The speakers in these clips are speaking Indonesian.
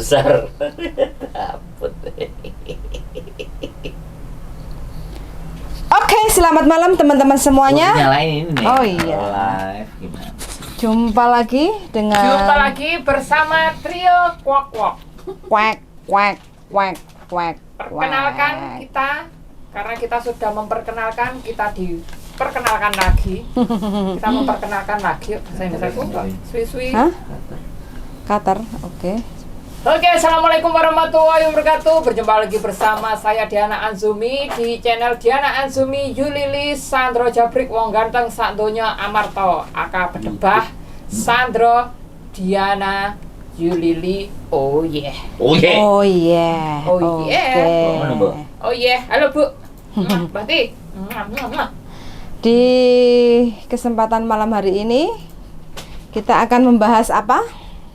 besar. Takut. Oke, selamat malam teman-teman semuanya. Nyalain ini nih. Oh iya. Live gimana? Jumpa lagi bersama trio Kwak Kwak. Kwek kwek kwek kwek. Perkenalkan kita, karena kita sudah memperkenalkan, kita diperkenalkan lagi. Kita memperkenalkan lagi. Saya bisa sui-sui. Hah? Qatar, oke. Oke, assalamualaikum warahmatullahi wabarakatuh. Berjumpa lagi bersama saya Diana Anzumi di channel Diana Anzumi Yulili Sandro Jabrik Wong Ganteng Sakdonya Amarto Aka Bedebah Sandro Diana Yulili. Oh yeah. Oh yeah. Oh yeah. Oh yeah. Mana, Bu? Oh yeah. Halo Bu. Berarti Di kesempatan malam hari ini kita akan membahas apa?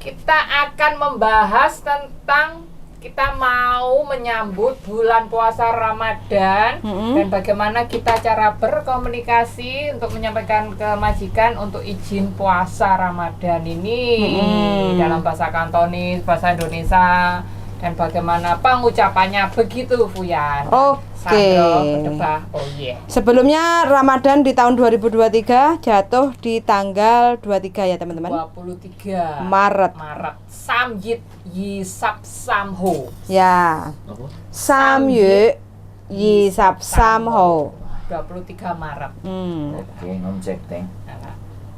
kita akan membahas tentang kita mau menyambut bulan puasa Ramadan dan bagaimana kita cara berkomunikasi untuk menyampaikan ke majikan untuk izin puasa Ramadan ini dalam bahasa Kantonis, bahasa Indonesia, dan bagaimana pengucapannya begitu Fuyan. Oke. Bedebah. Oh yeah. Sebelumnya Ramadan di tahun 2023 jatuh di tanggal 23 ya teman-teman. 23 Maret. Samyit Yisap Samho. Ya. Apa? Samyue Yisap Samho. 23 Maret. Oke, ngomcek teng.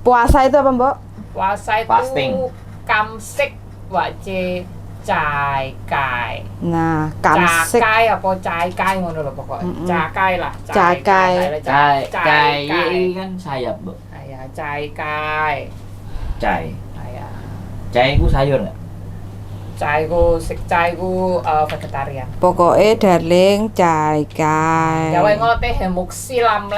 Puasa itu apa, Mbok? Puasa itu Fasting. kamsik wace cai kai. Nah, kamsik. Cakai apa cai kai ngono lho pokoknya. Cakai lah. Cakai. Cai kan sayap, Bu. Ya cai kai. Cai. Ya. Cai ku sayur enggak? Cai ku vegetarian. Pokoknya darling cai kai. Ya wae ngote muksilam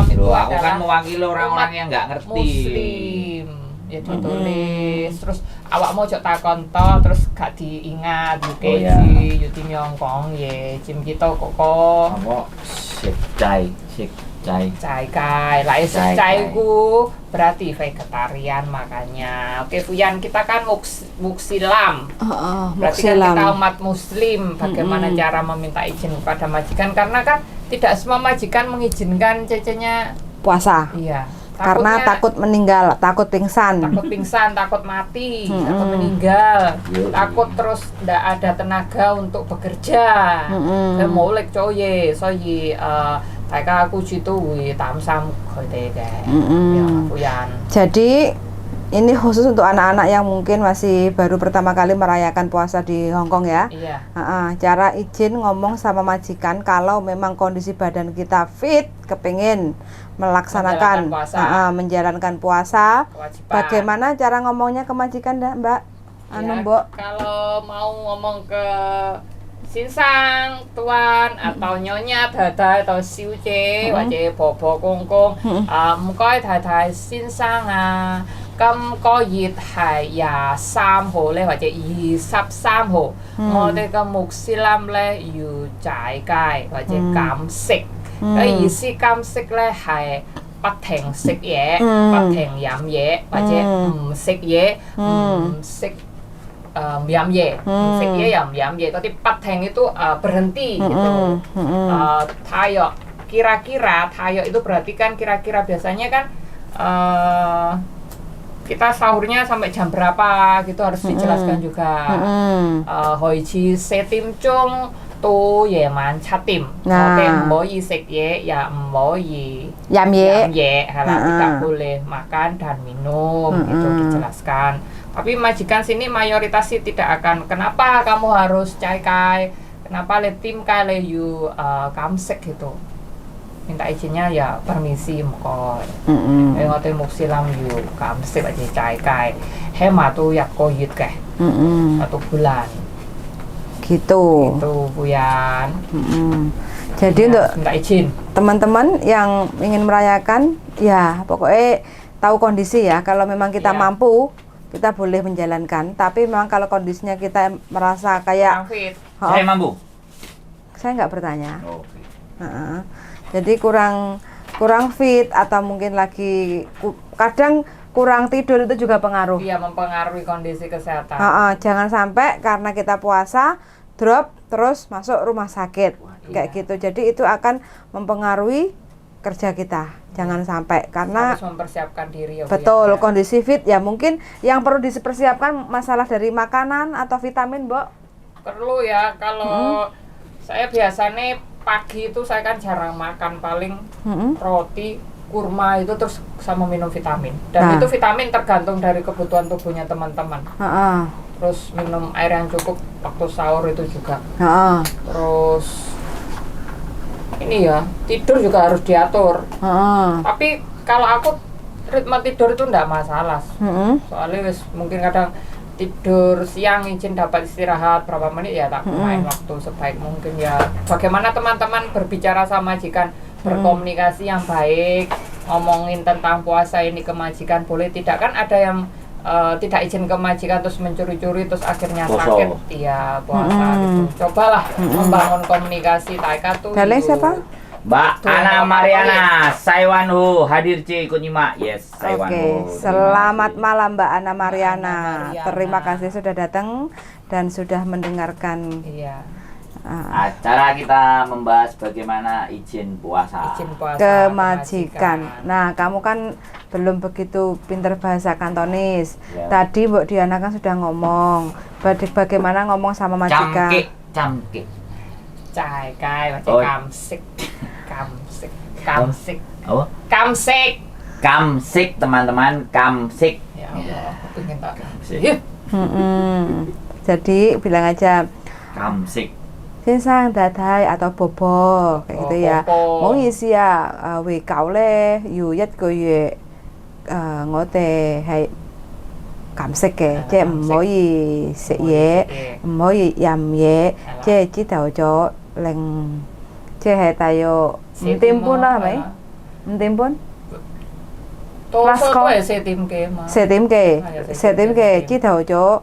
itu Loh, aku adalah kan mewakili orang-orang yang enggak ngerti. Muslim. Ya ditulis terus awak mau cok takon to terus gak diingat Oh, ya. yuti nyongkong ye cim kita koko Apa? Sik cai. cai kai lah Cai cai kai. ku berarti vegetarian makanya. Oke Fuyan, kita kan muksilam berarti kan kita umat muslim. Bagaimana cara meminta izin kepada majikan, karena kan tidak semua majikan mengizinkan cecenya puasa. iya. Karena takut meninggal, takut pingsan. Takut pingsan, takut mati, takut meninggal, takut terus tidak ada tenaga untuk bekerja. Saya mau lek coye, soyi, mereka aku situ tamsam kote kayak, ya Fuyan. Jadi ini khusus untuk anak-anak yang mungkin masih baru pertama kali merayakan puasa di Hong Kong ya. Iya. Cara izin ngomong sama majikan kalau memang kondisi badan kita fit, kepingin melaksanakan menjalankan puasa. Kewajiban. Bagaimana cara ngomongnya ke majikan dah, Mbak? Mbok. Kalau mau ngomong ke sinsang, tuan atau nyonya dada atau siuce, waje bobo kongkong, mukoi dada sinsang咁個熱係23號咧，或者23號，我哋嘅穆斯林咧要齋戒或者減食。嘅意思減食咧係不停食嘢，不停飲嘢，或者唔食嘢，唔食飲嘢，唔食嘢又唔飲嘢，嗰啲不停itu berhenti gitu. Tayo, kira-kira tayo itu berarti kan kira-kira biasanya kan kita sahurnya sampai jam berapa gitu harus dijelaskan juga. Hoichi setim chung tu yeman chatim. Oke, mau isek ye ya mau yam ye. Tidak boleh makan dan minum itu dijelaskan. Tapi majikan sini mayoritas sih tidak akan. Kenapa kamu harus cai kai? Kenapa letim kai le you kamsek gitu? Minta izinnya ya permisi mukoi. Ngote muksilam yu kamsik aja cai kai. Hema tuh ya koyit keh. 1 bulan. Gitu. Itu Fuyan. Jadi Ya, untuk minta izin. teman-teman yang ingin merayakan, ya pokoknya tahu kondisi ya. Kalau memang kita mampu, kita boleh menjalankan. Tapi memang kalau kondisinya kita merasa kayak Fit. Saya mampu. saya nggak bertanya. Oke. Jadi kurang fit atau mungkin lagi kadang kurang tidur itu juga pengaruh. Iya, mempengaruhi kondisi kesehatan. Jangan sampai karena kita puasa drop terus masuk rumah sakit kayak gitu. Jadi itu akan mempengaruhi kerja kita. Jangan sampai karena harus mempersiapkan diri ya Bu, betul ya. kondisi fit ya, mungkin yang perlu dipersiapkan masalah dari makanan atau vitamin, Mbok. Perlu ya, kalau saya biasanya pagi itu saya kan jarang makan, paling roti, kurma itu terus sama minum vitamin. Dan Nah. itu vitamin tergantung dari kebutuhan tubuhnya teman-teman. Terus minum air yang cukup waktu sahur itu juga. Terus ini ya, tidur juga harus diatur. Tapi kalau aku ritme tidur itu enggak masalah. Soalnya mungkin kadang tidur siang izin dapat istirahat berapa menit ya tak main waktu sebaik mungkin ya. Bagaimana teman-teman berbicara sama majikan, berkomunikasi yang baik, ngomongin tentang puasa ini ke majikan boleh tidak, kan ada yang tidak izin ke majikan terus mencuri-curi terus akhirnya Poso. sakit. Iya, puasa gitu. Cobalah membangun komunikasi taikatu. Daleng siapa? Mbak Tuh, Ana apa-apa Mariana, Saiwanho hadir C ikut nyimak. Yes, Saiwanho. Oke, selamat malam Mbak Ana Mariana. Ana Mariana. Terima kasih sudah datang dan sudah mendengarkan Iya, Acara kita membahas bagaimana izin puasa. izin puasa ke majikan. Nah, kamu kan belum begitu pinter bahasa Kantonis. Ya. Tadi Mbak Diana kan sudah ngomong bagaimana ngomong sama majikan. Camke. Cai kai macam Oh. kamsik. Apa? Kamsik. Kamsik teman-teman, kamsik. Ya Allah, aku pengen tak. Kamsik. Ih, Jadi bilang aja Kamsik. Sinsang dadai atau bobo kayak Oh, gitu ya. bobo. Mau isi ya, we kau le, yu yết個月, ngõ tề hay cảm xúc嘅,即係唔可以食嘢，唔可以飲嘢，即係朝頭早零，即係大約5點半啦，係咪？5點半多數都係4點幾嘛。 4點幾係啊，4點幾， 4點朝頭早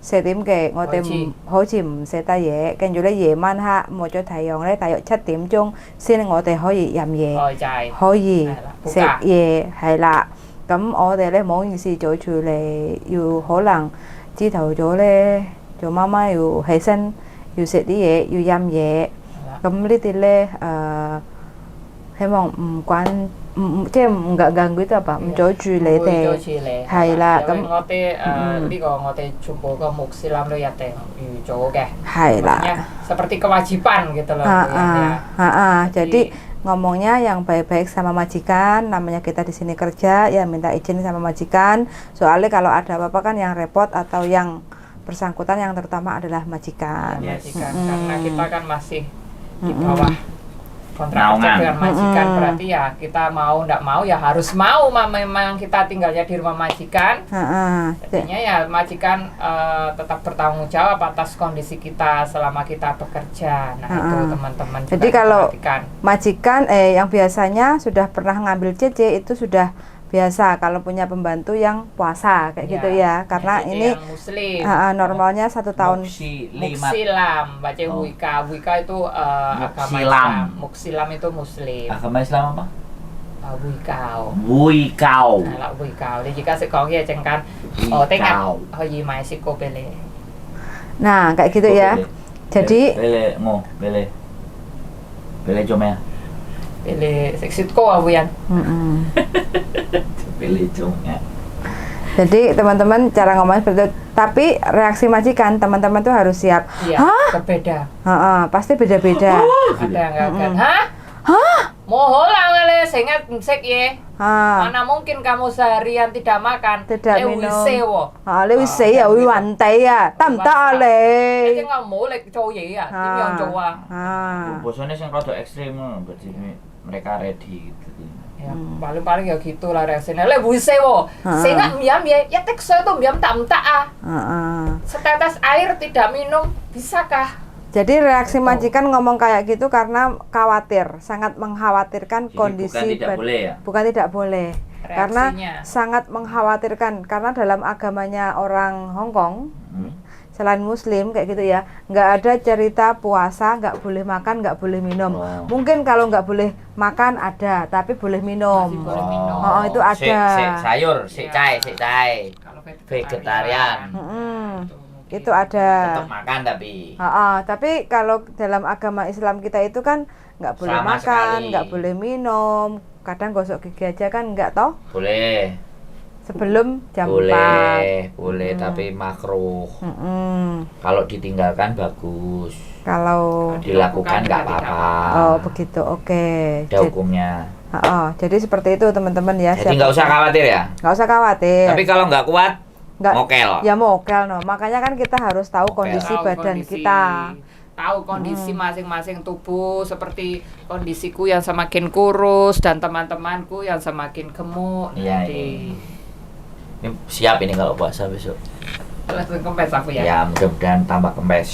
4點幾，我哋開始好似唔食得嘢，跟住咧夜晚黑冇咗太陽咧，大約7點鐘先我哋可以飲嘢。開齋。可以係啦食嘢係啦，咁我哋咧唔好意思早處理，要可能朝頭早咧做媽媽要起身，要食啲嘢，要飲嘢，咁呢啲咧希望唔關即係唔ganggu itu apa，唔阻住你哋，係啦，咁我哋呢個我哋全部個穆斯林都一定預早嘅，係啦。 makanya seperti kewajiban gitu loh Bu, ya. Jadi ngomongnya yang baik-baik sama majikan, namanya kita di sini kerja ya minta izin sama majikan. Soalnya kalau ada apa-apa kan yang repot atau yang bersangkutan yang terutama adalah majikan. Yes. Majikan, karena kita kan masih di bawah kontrak kerja Naungan. dengan majikan, berarti ya kita mau ndak mau ya harus mau memang kita tinggalnya di rumah majikan. Jadinya ya majikan tetap bertanggung jawab atas kondisi kita selama kita bekerja. Nah itu teman-teman juga Jadi kalau perhatikan. majikan yang biasanya sudah pernah ngambil CC itu sudah biasa kalau punya pembantu yang puasa kayak gitu ya, karena Jadi ini yang muslim. normalnya 1 tahun. Muksilam, baca Wika. Wika itu agama Muksilam. Islam. Muksilam itu muslim. Agama Islam apa? Wikao. Wuikau. Là Wikao. Thì chỉ có sẽ có cái chẳng can. Tiếng Anh hơi gì mà sẽ cô bele. Nah kayak gitu ya. Jadi Bele ngo, bele. Bele comel. Bele seksit cô à Wian. Bele comel. Jadi teman-teman cara ngomongnya seperti itu. Tapi reaksi majikan teman-teman tuh harus siap. Iya, Hah? berbeda. Pasti beda-beda. Ada yang gagal. Hah? Mohon lah ngale sengat sek ye. Mana mungkin kamu seharian tidak makan? Tidak minum. Sewo. Lewi say ya, lewi wantai ya, tam tak Cái le. chứ nggak mau lek cowok ya, tim yang cowok. Bosone sing rada ekstrem berarti mereka ready gitu. Ya, paling-paling ya gitu lah reaksinya. Le buise wo. Sengat miam ye, ya tek saya tuh miam tak ah. Setetes air tidak minum, bisakah? Jadi reaksi majikan ngomong kayak gitu karena khawatir, sangat mengkhawatirkan Jadi kondisi bukan tidak boleh ya? Bukan tidak boleh. Karena Reaksinya. sangat mengkhawatirkan karena dalam agamanya orang Hong Kong selain muslim kayak gitu ya, nggak ada cerita puasa nggak boleh makan, nggak boleh minum. Oh. Mungkin kalau nggak boleh makan ada, tapi boleh minum. Masih boleh minum. Oh, itu ada. Sik sayur, sik Iya. cai. Kalau Vegetarian. Itu ada. Tetap makan tapi. Tapi kalau dalam agama Islam kita itu kan nggak boleh Sama makan, sekali. nggak boleh minum. Kadang gosok gigi aja kan nggak toh? Boleh. Sebelum jam 4. Boleh tapi makruh. Mm-mm. Kalau ditinggalkan bagus. Kalau Dilakukan nggak Tidak apa-apa. begitu, oke. Ada hukumnya. Jadi seperti itu teman-teman ya. Jadi nggak usah khawatir ya. Nggak usah khawatir. Tapi kalau nggak kuat, Nggak- mokel. Ya mokel no. Makanya kan kita harus tahu Mokel. kondisi Tahu badan kondisi. kita. Tahu kondisi masing-masing tubuh, seperti kondisiku yang semakin kurus dan teman-temanku yang semakin gemuk. Iya, Jadi Ini siap ini kalau puasa besok. langsung kempes aku ya. Ya mudah-mudahan tambah kempes.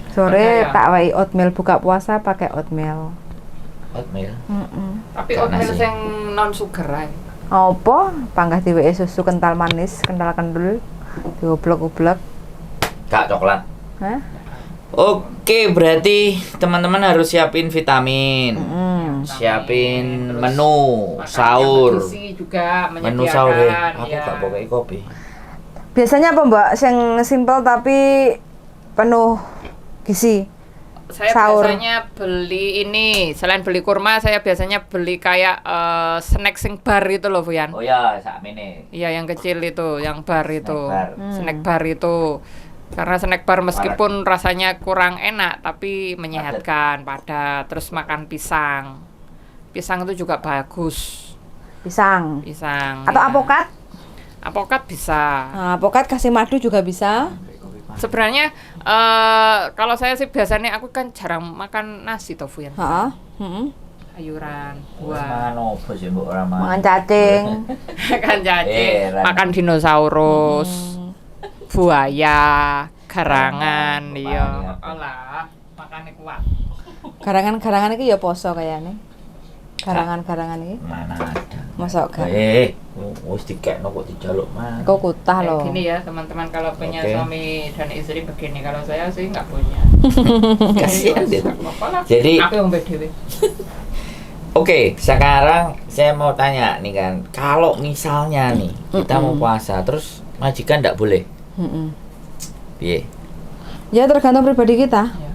Sore Percaya. tak wai oatmeal, buka puasa pakai oatmeal. Oatmeal. Tapi Gak oatmeal nasi. sing non sugar ae. Apa? Panggah diweke susu kental manis, kental kendul, dioblek-oblek. Gak coklat. Hah? Oke, berarti teman-teman harus siapin vitamin. Siapin menu Makanan sahur. yang bergizi juga Menu sahur ya. menyediakan. Aku ya. gak pakai kopi. Biasanya apa Mbak? Yang simple tapi penuh gizi. Saya Sahur. biasanya beli ini, selain beli kurma, saya biasanya beli kayak snack sing bar itu loh, Fuyan. Oh ya, sakmene. Iya, yang kecil itu, yang bar itu. bar. Snack bar itu. Karena snack bar meskipun rasanya kurang enak, tapi menyehatkan, padat. Terus makan pisang. Pisang itu juga bagus. Pisang. Pisang. Atau ya. apokat? Apokat bisa. Nah, apokat kasih madu juga bisa. Sebenarnya kalau saya sih biasanya aku kan jarang makan nasi tofu ya. Heeh. Sayuran, Wah, buah, mangan opo sih mbok ora Makan mangan. cacing. makan cacing, Ran. makan dinosaurus, buaya, garangan, iya. Alah, makannya kuat. Garangan-garangan iki ya poso kayaknya. Garangan-garangan iki. Mana ada. Mosok gak? Wis dikekno kok dijaluk mah. Kok kutah Kayak loh. gini ya teman-teman, kalau punya Oke. suami dan istri begini, kalau saya sih nggak punya. Kasihan Jadi, dia. nggak apa-apa lah. Jadi- aku yang BDW. Oke, sekarang saya mau tanya nih kan, kalau misalnya nih kita mau puasa, terus majikan ndak boleh, Mm-mm. piye? Ya tergantung pribadi kita. Ya.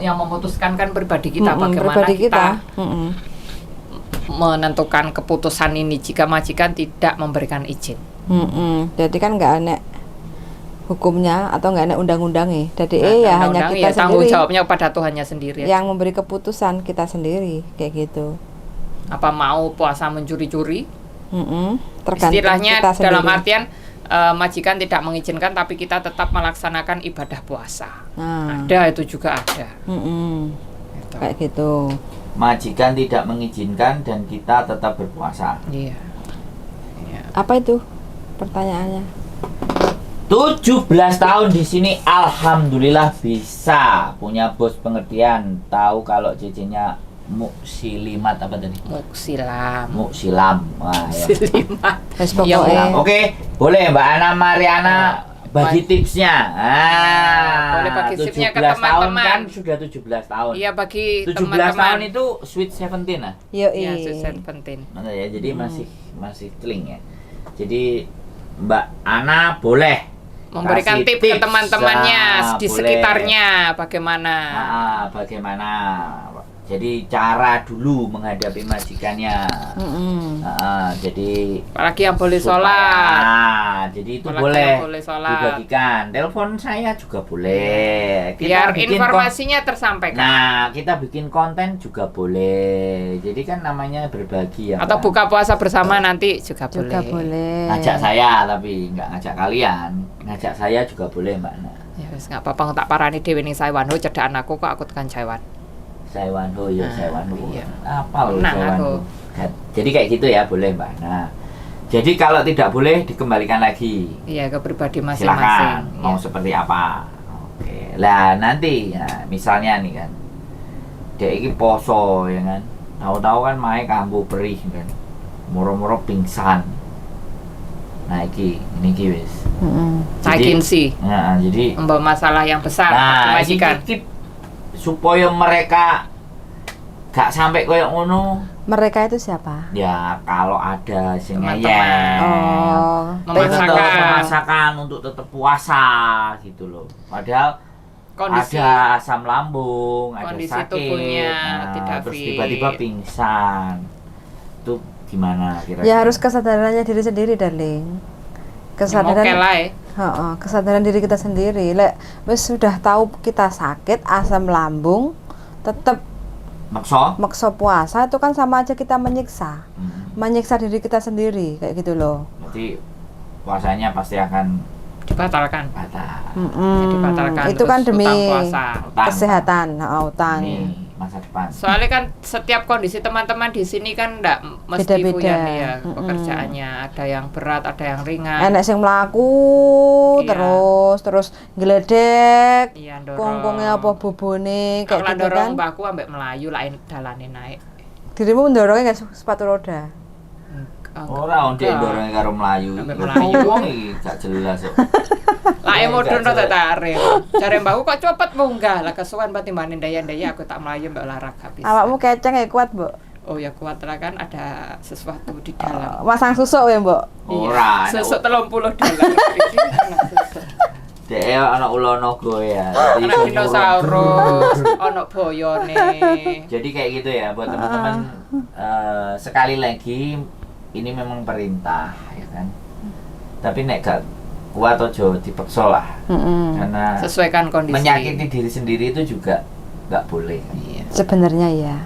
Yang memutuskan kan pribadi kita, Mm-mm, bagaimana pribadi kita Mm-mm. menentukan keputusan ini jika majikan tidak memberikan izin. Mm-mm. Jadi kan nggak aneh hukumnya atau nggak aneh undang-undangnya. Jadi ya hanya Undang-undang, kita ya, tanggung sendiri jawabnya pada Tuhannya sendiri. yang memberi keputusan, kita sendiri kayak gitu. Apa mau puasa mencuri-curi? Mm-mm. Tergantung Istilahnya kita dalam sendiri. artian majikan tidak mengizinkan, tapi kita tetap melaksanakan ibadah puasa. Nah, Ada, itu juga ada. mm-mm. Gitu. Kayak gitu. Majikan tidak mengizinkan dan kita tetap berpuasa. Iya. Iya. Apa itu pertanyaannya? 17 tahun di sini, alhamdulillah bisa punya bos pengertian, tahu kalau cicinya muksilimat apa tadi? Muksilam. Muksilam. Wah, ya. Muksilimat. Wes Iya, pokoknya Oke, boleh Mbak Ana Mariana bagi tipsnya. Boleh bagi tipsnya ke 17 tahun teman-teman. kan sudah 17 tahun. Iya, bagi 17 teman-teman. tahun itu sweet 17 lah. yoi. Iya, susah penting. Mana ya, jadi masih celing ya. Jadi Mbak Ana boleh Memberikan kasih tip ke teman-temannya di boleh. sekitarnya bagaimana. Bagaimana. Jadi cara dulu menghadapi majikannya. Mm-mm. Jadi Apalagi yang boleh supaya- sholat. jadi itu Apalagi boleh, yang boleh sholat. dibagikan. Telepon saya juga boleh. Biar bikin informasinya tersampaikan. Nah, kita bikin konten juga boleh. Jadi kan namanya berbagi ya. Atau Mbak. buka puasa bersama nanti juga, Juga boleh. Ngajak saya tapi nggak ngajak kalian. Ngajak saya juga boleh Mbak Ana. Ya wis nggak apa-apa, tak parani dhewe ning Saiwan. Ho cedak anakku kok aku tekan Saiwan. Saiwanho ya Saiwanho. iya. Apa loh Tenang Saiwanho? Jadi kayak gitu ya boleh Mbak Ana. Jadi kalau tidak boleh dikembalikan lagi. Iya, ke pribadi Silakan masing-masing. mau Iya. seperti apa. Oke. Lah nanti ya misalnya nih kan. Dia ini poso ya kan. Tahu-tahu kan mae kambuh perih kan. Moro-moro pingsan. Nah iki wis. Cakin sih. Nah, jadi Membawa masalah yang besar nah bagi majikan. iki supaya mereka gak sampai koyo ngono. Mereka itu siapa? Ya kalau ada sing Teman-teman. ngeyel. Oh, Memaksakan. Memaksakan untuk tetap puasa gitu loh. Padahal Kondisi ada asam lambung, ada kondisi sakit, tubuhnya tidak terus fit. tiba-tiba pingsan. Itu gimana kira-kira? ya harus kesadarannya diri sendiri, darling. Kesadaran, Oke lah ya. kesadaran diri kita sendiri. Lek wis sudah tahu kita sakit asam lambung, tetap maksa puasa itu kan sama aja kita menyiksa, menyiksa diri kita sendiri kayak gitu loh. Berarti puasanya pasti akan Dibatalkan. batal. Dibatalkan. Itu kan terus demi utang puasa. kesehatan, utang. Ini masa depan. Soalnya kan setiap kondisi teman-teman di sini kan enggak mesti Beda-beda. Fuyan ya pekerjaannya. Ada yang berat, ada yang ringan. Enek sing mlaku Iya. terus gledek. Iya, dorong. Kongkongnya apa bubone Kalau kayak gitu dorong kan. mbakku ambek Melayu lain dalane naik. Dirimu mendorongnya nggak sepatu roda? Ora ndek ndorongnya karo Melayu. Sampai Iki Melayu. ngomong iki gak jelas kok. Lah modern rada tarik. Jare mbakku kok cepet munggah lah kesuwen patimbane ndaya-ndaya aku tak Melayu mbak olahraga bisa. Awakmu keceng ya kuat, Mbok. Oh ya kuat lah kan ada sesuatu di dalam. Masang susuk ya, Mbok. Ora. Susuk 30 dalam. Iki anak susuk. Dek ana ula naga ya. Jadi Anak iso dinosaurus, ono boyone. Jadi kayak gitu ya buat teman-teman. Sekali lagi ini memang perintah ya kan. Tapi nek gak kuat ojo dipaksa lah. Karena Sesuaikan kondisi. menyakiti diri sendiri itu juga nggak boleh. Iya. Sebenarnya ya.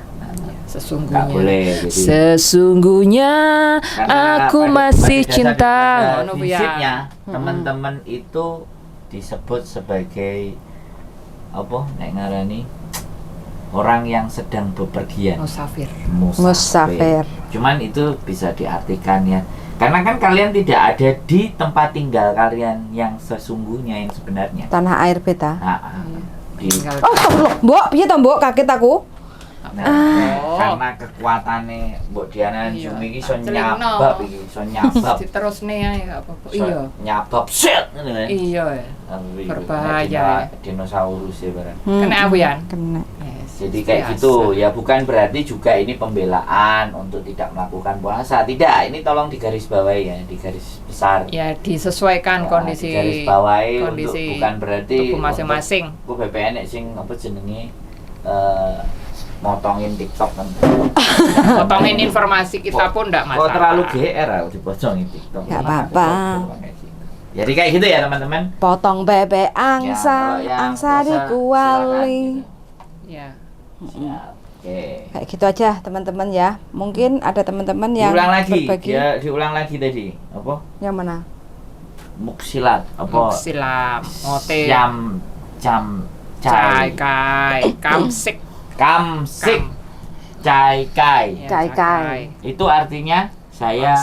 Sesungguhnya. Nggak boleh. Jadi, Sesungguhnya karena aku pada- masih pada cinta. dasar- Ngono, pada Bu, ya. prinsipnya teman-teman itu disebut sebagai apa? Nek ngarani orang yang sedang bepergian. Musafir. Musafir. Cuman itu bisa diartikan ya. Karena kan kalian tidak ada di tempat tinggal kalian yang sesungguhnya, yang sebenarnya. Tanah air beta. Di, Tinggal Oh, astagfirullah. Mbok, piye to, Mbok? Kaget aku. nah, karena kekuatannya Mbok Diana dan Iya, Zumi ini so tak nyabab celingno. iki, so nyabab. diterusne ae gak apa-apa. So Iya. nyabab shit ngono kan. Iya. Tapi Berbahaya, kayak ya. dinosaurus ya barang. Kena aku Yan. Kena. Yes, Jadi kayak biasa. gitu ya, bukan berarti juga ini pembelaan untuk tidak melakukan puasa. Tidak, ini tolong digarisbawahi ya, digaris besar. Ya disesuaikan Ya, kondisi digarisbawahi untuk kondisi bukan berarti tubuh masing-masing. Ku BPN sing apa jenenge motongin TikTok kan. Potongin informasi kita pun enggak masalah. Kok terlalu GR aku dipotongin TikTok. Nggak apa-apa. Jadi kayak gitu ya teman-teman. Potong bebek angsa, Ya, kalau yang angsa puasa, dikuali. silakan Ya. gitu. Siap. Oke. Kayak gitu aja teman-teman ya. Mungkin ada teman-teman yang Diulang lagi, berbagi. ya diulang lagi tadi. Apa? Yang mana? Muksilat apa? Silam, ngote, Jam cai kai, kamsik, kamsik cai kai. Ya, Cai kai. Itu artinya saya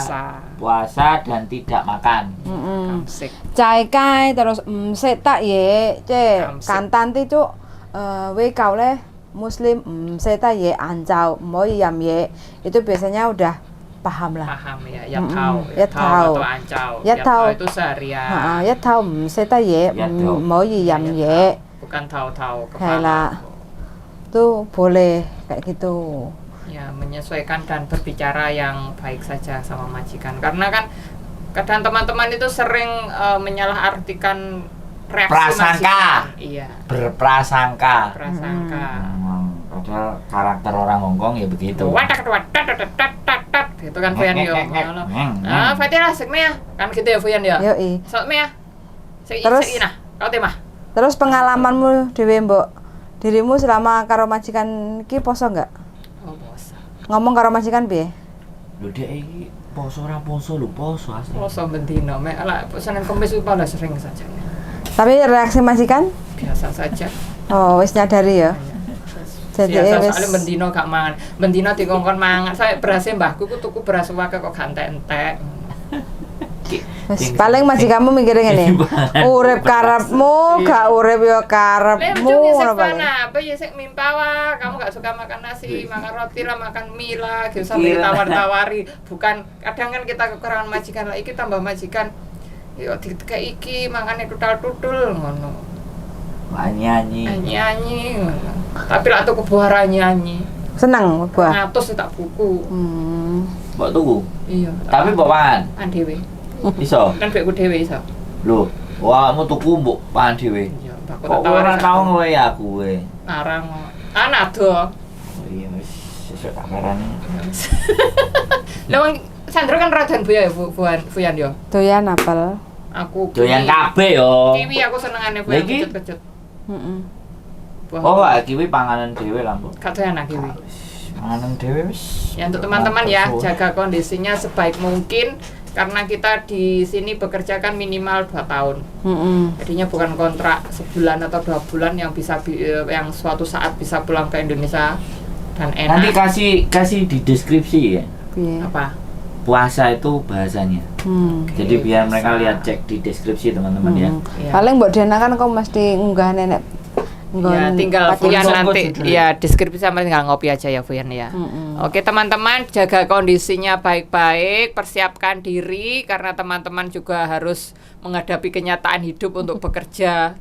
puasa dan tidak makan. Kamsik. Cai kai terus seta ye, ce Kamsik. kantan ti cuk we kau le muslim seta ye anjau mau yam ye. Itu biasanya udah paham lah. Paham ya, ya tahu, ya tahu. atau ancau. Ya tahu. Itu seharian. Ya tahu seta ye Ya tahu. mau yam Ya ye. Bukan tahu-tahu Kayak kepala. Tuh boleh kayak gitu. Ya menyesuaikan dan berbicara yang baik saja sama majikan. Karena kan kadang teman-teman itu sering menyalahartikan reaksi Prasangka. majikan. Iya, Berprasangka. prasangka. Padahal karakter orang Hongkong ya begitu. Wadak gitu kan Fuyan yo. Ah, Fatira sik ya. Kan gitu ya Fuyan ya. Yoi. Sok ya. Terus? Sik nah. Kau temah. Terus pengalamanmu dhewe mbok dirimu selama karo majikan ki poso enggak? Oh, bosan. Ngomong karo majikan piye? Lho dek iki poso ora poso lho, poso asli. Poso bendino, mek ala Senin Kamis itu pada sering saja. Tapi reaksi majikan? Biasa saja. Oh, wis nyadari ya. Jadi Biasa wis soalnya bendino gak mangan. Bendino dikongkon mangan. Saya berasnya mbahku ku tuku beras wae kok gak entek-entek. Wis paling majikanmu mikire ngene. Urip karepmu, gak urip yo karepmu ngono paling. Apa ya sik mimpawa, kamu gak suka makan nasi, makan roti lah, makan mie lah, gitu sampai ditawar-tawari. Bukan kadang kan kita kekurangan majikan lah, iki tambah majikan. Yo dikei iki makane tutul-tutul ngono. Nyanyi. Nyanyi ngono. Tapi lak tuku buah nyanyi. Seneng buah. Ngatus tak buku. Mbok tuku. Iya. Tapi mbok pangan. Pan dhewe. Iso. Kan bekku dhewe iso. Lho, awakmu tuku mbok pangan dhewe. Iya, bakku Kok ora tau ngowe aku kowe. Arang. Anado. Oh iya wis sesuk tak parani. Lah wong Sandro kan radan buya ya, Fuyan yo. Doyan apel. Aku Doyan kabeh yo. kiwi aku senengane buya kecut-kecut. Heeh. Oh, kiwi panganan dhewe lah, Mbok. Gak doyan kiwi. Panganan dhewe wis. Ya untuk teman-teman ya, jaga kondisinya sebaik mungkin karena kita di sini bekerja kan minimal 2 tahun. Jadinya bukan kontrak sebulan atau 2 bulan yang bisa yang suatu saat bisa pulang ke Indonesia dan enak. Nanti kasih di deskripsi ya. Piye? Apa? Puasa itu bahasanya. Jadi biar mereka lihat cek di deskripsi teman-teman ya. Ya. Paling Mbok Diana kan kok mesti ngunggah nenek. Ya, tinggal Fuyan Foto nanti judulnya. ya deskripsi sama tinggal ngopi aja ya Fuyan ya. Oke teman-teman, jaga kondisinya baik-baik, persiapkan diri karena teman-teman juga harus menghadapi kenyataan hidup untuk bekerja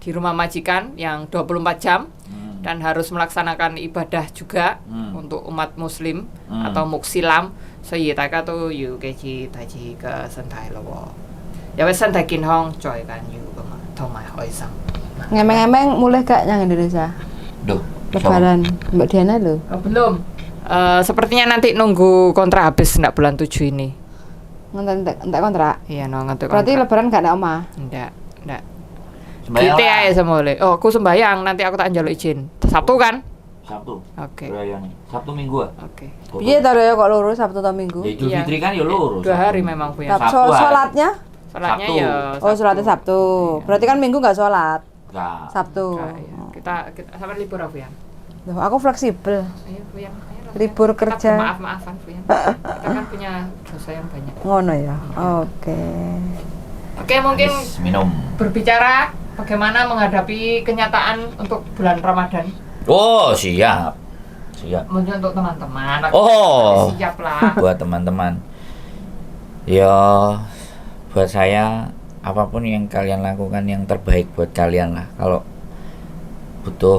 di rumah majikan yang 24 jam dan harus melaksanakan ibadah juga untuk umat muslim atau muksilam. So yi ta ka tu yu ke chi ta chi ke san thai lo wo. Ya wes san thai kin hong choi kan yu ba ma thong mai hoi sang. Ngemeng-ngemeng mulai gak yang Indonesia? Duh, Lebaran Mbak Diana lho. Oh, belum. Sepertinya nanti nunggu kontrak habis enggak bulan 7 ini. Entek kontrak. Iya, no ngantuk Berarti kontrak. lebaran gak ada omah. Enggak. Sembayang Kita lah. aja semole. Oh, aku sembayang nanti aku tak njaluk izin. Sabtu kan? Sabtu. Oke. Rayane. Sabtu Minggu ah. Oke. Piye ta ya kok lurus Sabtu atau Minggu? Ya Idul Iya. Fitri kan ya lurus. 2 hari memang punya. Sabtu hari. Sholatnya? Sholatnya Sabtu. ya. Oh, sholatnya Sabtu. Berarti kan Minggu gak sholat. Enggak. Sabtu. Enggak, iya. Kita sama libur aku ya. Loh, aku fleksibel. Ayo Fuyan, ayo lah. Libur Kita kerja. Maaf-maafan Fuyan. Kita kan punya dosa yang banyak. Ngono ya. Oke. Oke, mungkin Habis minum. berbicara bagaimana menghadapi kenyataan untuk bulan Ramadan. Oh, siap. Siap. Mungkin untuk teman-teman. Oh. Siap lah. Buat teman-teman. Ya, buat saya apapun yang kalian lakukan yang terbaik buat kalian lah. Kalau butuh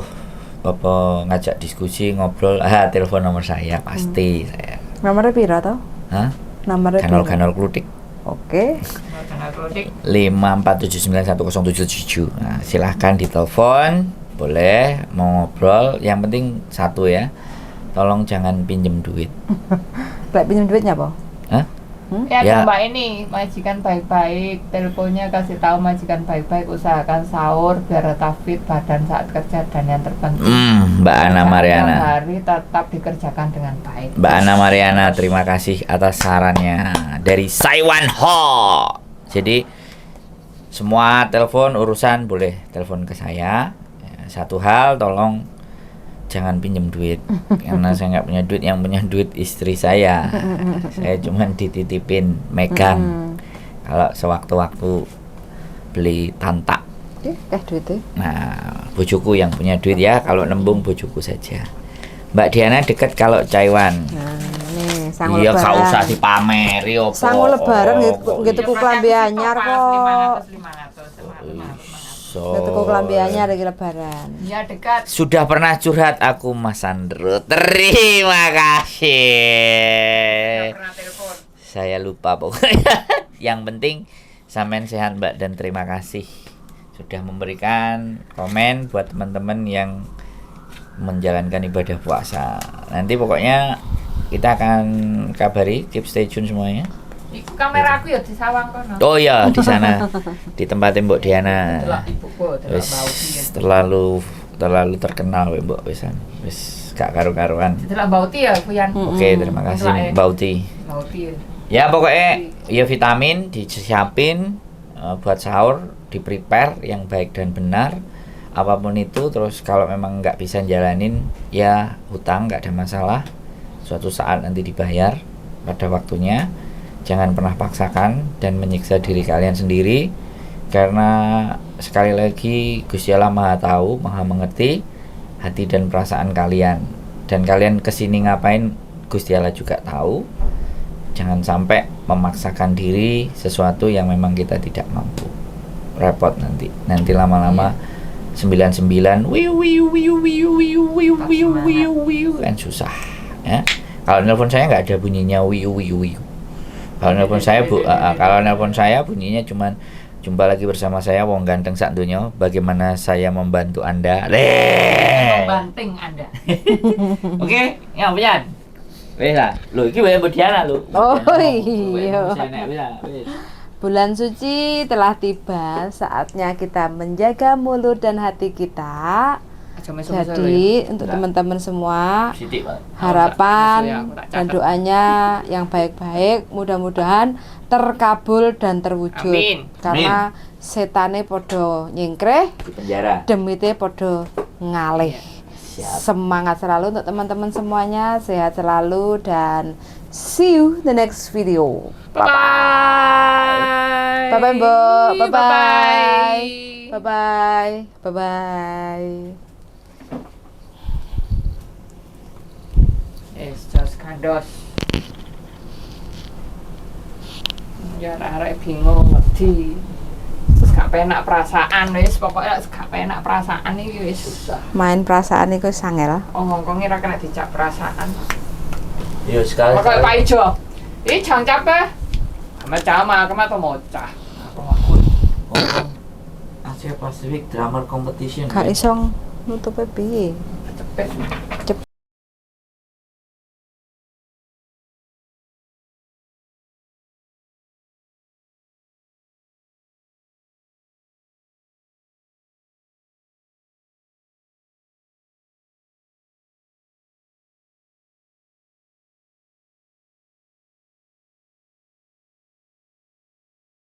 apa ngajak diskusi, ngobrol, telepon nomor saya pasti saya. Nomornya pira toh? Hah? Nomornya pira? Kanal Klutik. Oke. Channel Klodik. 5479107. Nah, silahkan ditelepon, boleh mau ngobrol. Yang penting satu ya, tolong jangan pinjem duit. Lek pinjam duitnya apa? Hah? Ya, Ya. Mbak ini majikan baik-baik, teleponnya kasih tahu majikan baik-baik, usahakan sahur biar tetap fit badan saat kerja dan yang terpenting. Mbak Ana Saat Mariana. tiap hari tetap dikerjakan dengan baik. Mbak Ana Mariana, terima kasih atas sarannya dari Saiwan Ho. Jadi semua telepon urusan boleh telepon ke saya. Ya, satu hal, tolong jangan pinjam duit karena saya nggak punya duit, yang punya duit istri saya. Saya cuma dititipin megang kalau sewaktu-waktu beli tantak. Duitnya. Nah, bojoku yang punya duit ya, kalau nembung bojoku saja. Mbak Diana deket kalau Taiwan. Nah, nih sangu Iya, lebaran. gak usah dipameri opo. Sangu lebaran gitu Iya, tuku klambi anyar kok. 500. So, Gitu tuku klambi anyar lagi lebaran. Ya dekat. sudah pernah curhat aku Mas Sandro. Terima kasih. Pernah telepon. Saya lupa pokoknya. Yang penting sampean sehat Mbak, dan terima kasih sudah memberikan komen buat teman-teman yang menjalankan ibadah puasa. Nanti pokoknya kita akan kabari, keep stay tune semuanya. Iku kamera aku ya di sawang kono. Oh iya, di sana di tempat Mbok Diana. Delok ibuku, delok Wis bau dia. terlalu terkenal we Mbok wisan. Wis gak karu-karuan. Delok bau ya, Fuyan. Oke, terima kasih Delok, Bauti. Bau dia. Ya pokoknya ya vitamin disiapin buat sahur, di prepare yang baik dan benar. Apapun itu, terus kalau memang nggak bisa jalanin ya hutang, nggak ada masalah. Suatu saat nanti dibayar pada waktunya. Jangan pernah paksakan dan menyiksa diri kalian sendiri, karena sekali lagi Gusti Allah Maha tahu, Maha mengerti hati dan perasaan kalian. Dan kalian kesini ngapain Gusti Allah juga tahu. Jangan sampai memaksakan diri sesuatu yang memang kita tidak mampu. Repot nanti lama-lama 99 kan susah ya. Kalau nelpon saya nggak ada bunyinya wiu. Kalau nelpon saya bunyinya cuman jumpa lagi bersama saya wong ganteng sak donya, bagaimana saya membantu Anda. Membanting Anda. Oke, ya Pian. Wis lah. Lho iki wae Diana lho. Oh iya. Wis. Bulan suci telah tiba, saatnya kita menjaga mulut dan hati kita. Jadi untuk teman-teman semua, Sithik, Pak. harapan dan doanya yang baik-baik mudah-mudahan terkabul dan terwujud. Amin. Karena setane podo nyingkreh, Di penjara. demite podo ngalih. Siap. Semangat selalu untuk teman-teman semuanya, sehat selalu dan see you the next video. Bye-bye. Bye-bye, Mbok. Bye-bye. Bye-bye. Bye-bye. Just kandos. Ya arek bingung wedi. Terus gak penak perasaan wis, pokoknya gak penak perasaan iki wis susah. Main perasaan iku sangel. Ngomong-ngomong ora kena dicap perasaan. Yo sekali. Pokoknya Pak Ijo. Ih, jangan capek. Sama-sama, kemana mau cah? Asia Pacific Drummer Competition. Gak iso nutupe piye? Cepet.